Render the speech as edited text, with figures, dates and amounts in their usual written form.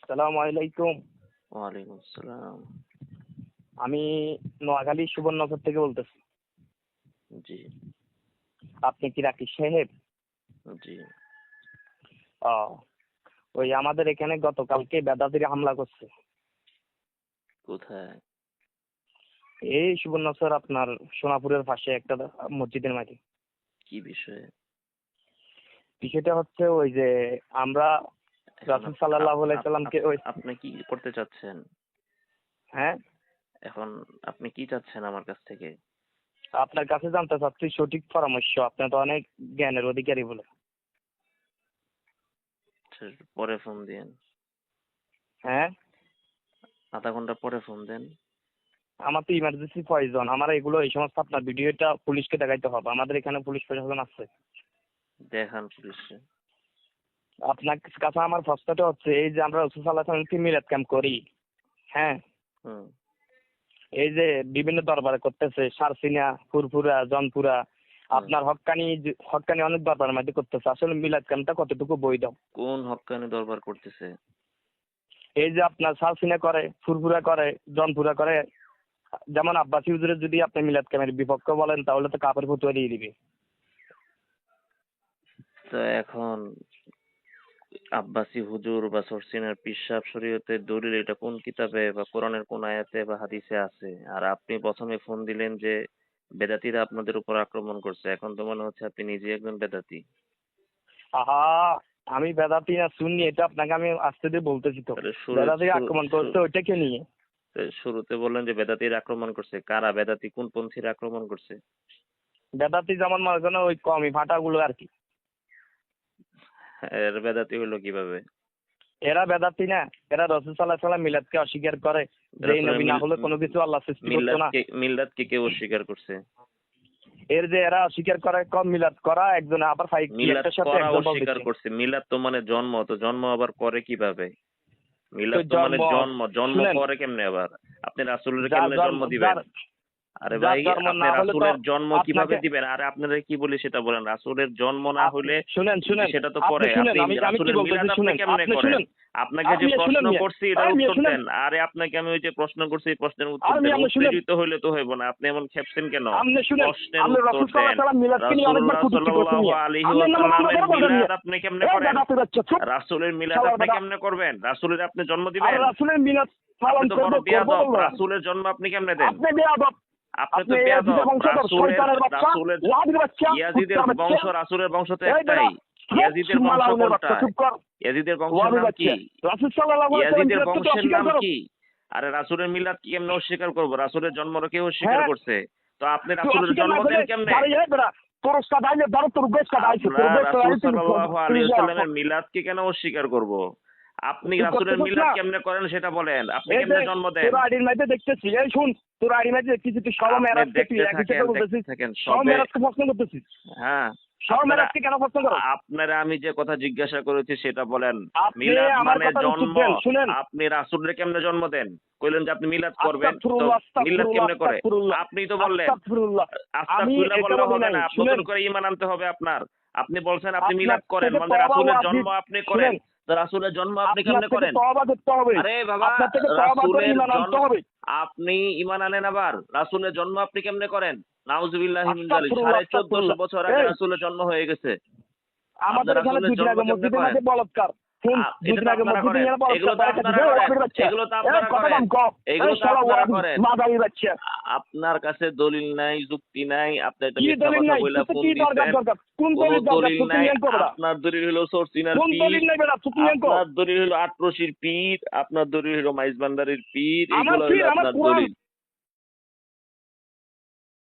আসসালামু আলাইকুম। ওয়ালাইকুম আসসালাম। আমি নোয়াখালী সুবর্ণচর থেকে বলতেছি। জি, আপনি কি রাকিব সাহেব? জি। ও, ওই আমাদের এখানে গতকালকে বেদাতিরা হামলা করছে। কোথায়? এই সুবর্ণচর আপনার সোনাপুরের পাশে একটা মসজিদের মাঠে। কি বিষয়ে? বিষয়টা হচ্ছে ওই যে আমরা এখন রাসূল সাল্লাল্লাহু আলাইহি সাল্লামকে ওই আপনি কি করতে চাচ্ছেন? হ্যাঁ, এখন আপনি কি চাচ্ছেন আমার কাছ থেকে? আপনার কাছে জানতে চাচ্ছি সঠিক পরামর্শ। আপনি তো অনেক জ্ঞানের অধিকারী বলে। আচ্ছা, পরে ফোন দিয়েন। হ্যাঁ, আধা ঘন্টা পরে ফোন দেন। আমার তো ইমার্জেন্সি প্রয়োজন। আমার এগুলো এই সমস্ত আপনার ভিডিওটা পুলিশকে দেখাইতে হবে। আমাদের এখানে পুলিশ প্রশাসন আছে। দেখান পুলিশে। আপনার কাছে আমার প্রশ্নটা হচ্ছে, এই যে আমরা রাসূল সাল্লাল্লাহু আলাইহি ওয়াসাল্লাম মিলাদ ক্যাম্প করি, হ্যাঁ, হুম। এই যে বিভিন্ন দরবারে করতেছে, সারসিনা, ফুরফুরা, জনপুরা, আপনার হক্কানি অনেক দরবারের মধ্যে করতেছে। আসলে মিলাদ ক্যাম্পটা কতটুকু বৈধ? কোন হক্কানি দরবার করতেছে? এই যে আপনার সারসিনা করে, ফুরফুরা করে, জনপুরা করে, যেমন আব্বাসী হুজুরের যদি আপনি মিলাদ ক্যাম্পের বিপক্ষে বলেন তাহলে তো কাফের ফতোয়া দিয়ে দিবে। তো এখন আব্বাসী হুজুর বা সরসিনার পিসাব শরীয়তের দলিল এটা কোন কিতাবে বা কোরআনের কোন আয়াতে বা হাদিসে আছে? আর আপনি প্রথমে ফোন দিলেন যে বেদাতীরা আপনাদের উপর আক্রমণ করছে। এখন তো মনে হচ্ছে আপনি নিজেই একজন বেদাতী। আহা, আমি বেদাতি না সুন্নি এটা আপনাকে আমি আস্তে দিয়ে বলতেছি তো। তাহলে বেদাতি আক্রমণ করছে ওইটাকে নিয়ে। শুরুতে বললেন যে বেদাতীরা আক্রমণ করছে। কারা বেদাতী, কোন পন্থীরা আক্রমণ করছে? বেদাতি যেমন মনে করেন ওই কমি ফাটাগুলো আর কি। এর বেদাতী হলো কিভাবে? এরা বেদাতি না, এরা রাসূল সাল্লাল্লাহু আলাইহি ওয়াসাল্লাম মিলাদকে অস্বীকার করে, যে এই নবী না হলে কোনো কিছু আল্লাহ সৃষ্টি করতো না। মিল্লাতকে কে অস্বীকার করছে? এর যে এরা অস্বীকার করে কম মিলাদ করা একজন আবার মিলাদ একটার সাথে করা এক্সাম্পল অস্বীকার দিচ্ছে। করছে। মিলাদ তো মানে জন্ম, তো জন্ম আবার করে কিভাবে? তো মিলাদ তো মানে জন্ম, জন্ম শুনেন, করে কেমনে আবার? আপনি রাসূলের যার কেমনে জন্ম জন্ম দিবেন? আরে যার ভাই, জন্ম আপনি না হলে তো রাসূলের জন্ম কিভাবে আপনাকে দিবেন? আরে আপনারা কি বলি সেটা বলেন। রাসূলের জন্ম না হইলে শুনেন সেটা তো আপনি পরে। শুনেন, আপনি আমি কি রাসূলের বলতেছি মিলাদ আপনি শুনেন, কেমনে আপনি করেন? শুনেন, আপনাকে যে মিয়া শুনেন, প্রশ্ন মিয়া করছি এটার মিয়া উত্তর শুনেন, দেন। আরে আপনাকে আমি ওই যে প্রশ্ন করছি এই প্রশ্নের উত্তর দেন। মিয়া শুনেন, উত্তেজিত হইলে তো হইব না। আপনি এমন খেপছেন কেন? আপনি শুনেন, প্রশ্নের আপনি উত্তর রাসূল সাল্লাল্লাহু দেন। আলাইহি ওয়াসাল্লাম মিলাদকে নিয়ে অনেকবার রাসূলুল্লাহ কটূক্তি করছেন সাল্লাল্লাহু মিয়া। আলাইহি আপনি নামাজ ওয়াসাল্লামের পড়া বলেন মিলাদ মিয়া। আপনি কেমনে এই করেন? বেদাতি বাচ্চা চুপ। রাসূলের মিলাদ শালা আপনি বেটা। কেমনে করবেন? রাসূলের আপনি জন্ম আর দিবেন? রাসূলের মিলাদ আপনি পালন তো করব বড় করব বেয়াদব। বললেন। রাসূলের জন্ম আপনি কেমনে দেন? আপনি বেয়াদব। আপনি তো আপনি বেয়াদব। ইয়াজিদের বংশধর, রাসূলের শয়তানের বাচ্চা, রাসূলের ওয়াহাবীর বাচ্চা, ইয়াজিদের কুত্তার বাচ্চা। বংশ, রাসূলের বংশ তো এই বেটা, একটাই। ইয়াজিদের বংশ মালাউনের কোনটা? বাচ্চা চুপ কর। ইয়াজিদের বংশের ওয়াহাবীর নাম কি? বাচ্চা। রাসূল সাল্লাল্লাহু আলাইহি ওয়াসাল্লাম ইয়াজিদের মিলাদকে তো বংশের অস্বীকার নাম করো। কি? আরে রাসূলের মিলাদ কি কেমনে অস্বীকার করব? রাসূলের জন্মটা কেউ অস্বীকার হ্যাঁ, করছে। তো আপনি তুই রাসূলের অস্বীকার জন্ম না দেন করলে কেমনে? দাঁড়িয়ে এই বেটা, তোর ওস্তাদ আইলে ধরো, তোর গোস্তাদ আইছে, তোর আমরা গোস্তাদ রাসূল আইলে সাল্লাল্লাহু তুই আলাইহি যা। ওয়াসাল্লামের মিলাদকে কেন অস্বীকার করব? আপনি তুই রাসূলের করতেছিস মিলাদ না? কেমনে করেন সেটা বলেন। আপনি এই যে কেমনে জন্ম দেন? তোর আইডির মধ্যে দেখতেছি, এই শুন, তোর আইডির মধ্যে দেখতেছি তুই সব আপনি মেরাজকে তুই দেখতে একই থাকেন, সাথে দেখতে বলতেছিস। থাকেন। সব মেরাজকে প্রশ্ন করতেছিস। হ্যাঁ, সব আপনারা মেরাজকে কেন প্রশ্ন করো? আপনারা আমি যে কথা জিজ্ঞাসা করেছি সেটা বলেন। আপনি মিলাদ আমার মানে কথার উত্তর জন্ম। দেন, শুনেন। আপনি রাসূলের কেমনে জন্ম দেন? কইলেন যে আপনি মিলাদ করবেন। তো আস্তাগফিরুল্লাহ, মিলাদ আস্তাগফিরুল্লাহ, কেমনে করে? আস্তাগফিরুল্লাহ, আপনি তো বললেন। আস্তাগফিরুল্লাহ। আমি আস্তাগফিরুল্লাহ এটা বললে বলি হবে নাই, না। শুনেন। নতুন করে ঈমান আনতে হবে আপনার। আপনি বলছেন আপনি আপনার মিলাদ করেন থেকে মানে তওবা রাসূলের ওয়াজিব। জন্ম আপনি করেন। শুনেন, তো রাসূলের জন্ম আপনি আপনার কেমনে থেকে করেন? তওবা করতে হবে। আরে বাবা, আপনার থেকে তওবা করে রাসূলের ঈমান আনতে জন্ম হবে। আপনি ঈমান আনেন আবার? রাসূলের জন্ম আপনি কেমনে করেন? নাউজুবিল্লাহি মিন যালিক। আস্তাগফিরুল্লাহ, 1450 আস্তাগফিরুল্লাহ। বছর আগে এই রাসূলের জন্ম হয়ে গেছে। আপনি আমাদের এখানে রাসূলের 2 দিন জন্ম আগে কেমনে মসজিদের করেন? মাঝে বলাৎকার। শুন, 2 এটা দিন তো আগে আপনারা মসজিদে করেন। গিয়ে এগুলো বলাৎকার তো দেখাচ্ছি। আপনারা এই করেন। ওয়াহাবীর বাচ্চা। এগুলো তো এই আপনারা কথা করেন। কম ক। এগুলো এই তো শালা আপনারা ওয়াহাবী করেন। মাদারির বাচ্চা। আপনার কাছে দলিল নাই, যুক্তি নাই। আপনি একটা কি মিথ্যা দলিল কথা নাই? বইলা তোর তো ফোন কি দিছেন। দরকার? কোন কোন দলিল দরকার? দলিল তোর নাই। নিয়ে আনকো বেটা। আপনার দলিল হলো সরসিনার কোন পীর। দলিল নাই বেটা? তোর নিয়ে আনকো। আপনার দলিল হলো আটরশির পীর। আপনার দলিল হলো মাইজবান্ডারির পীর। আমার এগুলো হলো পীর, আমার আপনার কোরআন। দলিল।